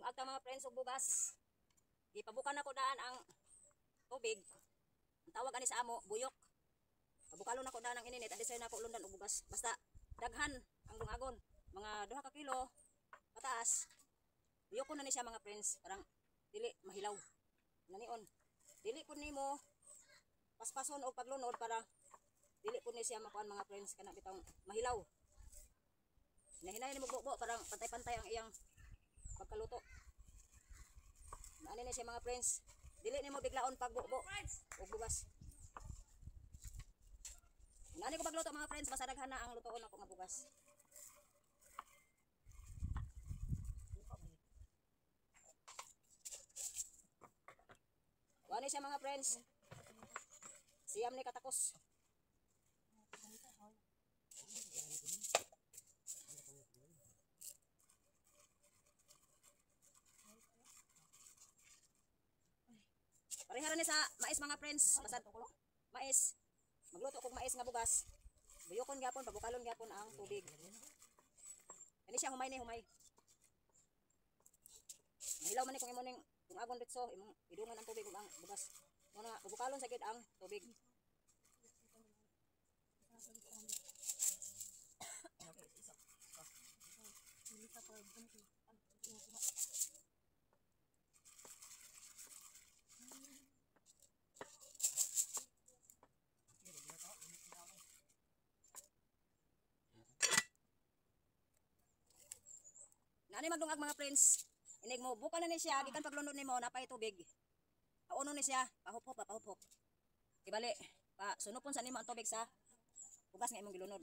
Mag-agta mga friends og bugas. Gipabukan ako daan ang tubig. Ang tawag ani sa amo, buyok. Pabukalon ako daan ang ininit, andi say nako lundan og bugas. Basta daghan ang dungagon, mga 2 ka kilo pataas. Buyok ko na ni siya mga friends, parang dili mahilaw. Nanion. Dili pud nimo paspason og paglunod para dili pud ni siya makuan mga friends kana bitong mahilaw. Hinahinay ni mo bubo parang pantay-pantay ang iyang pagkaluto. Ano na siya mga friends. Dili nimo biglaon pagbubo og bugas. Nani ko pagluto mga friends, basta daghan na ang lutoon ako nga bugas. Wani siya mga friends. Siyam ni katakos. Parehara ni sa mais mga friends, basad mais. Magluto kog mais nga bugas. Buyokon gyapon, pabukalon gyapon ang tubig. Kani siya humay ni humay. Mahilaw man ni kung imo ning dungagon ditso, imong idungan ang tubig ug ang bugas. Muna pabukalon sa gid ang tubig. Nani magdungag mga friends. Inig mo buka na ni siya gikan paglunod nimo napay tubig. Pauno ni siya, pahuphop. Ibali, pa sunupon sa nimo ang tubig sa bugas nga imong gilunod.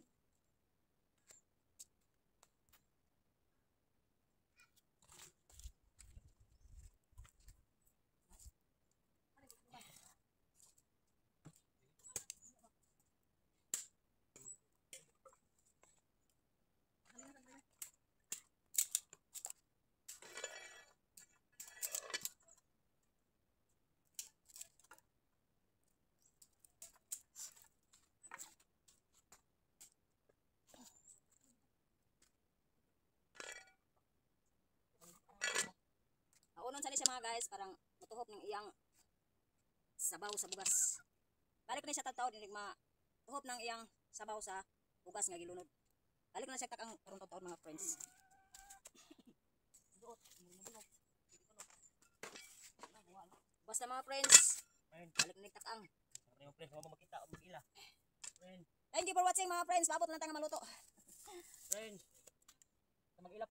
Unon sa ni siya mga guys, parang mutuhop ng iyang sabaw sa bugas. Balik na siya tataw, dinig matuhop ng iyang sabaw sa bugas nga gilunod. Balik na siya takang karong taon mga friends. Basta mga friends, balik na takang. Thank you Thank you for watching mga friends. Paabot lang tayo nga maluto.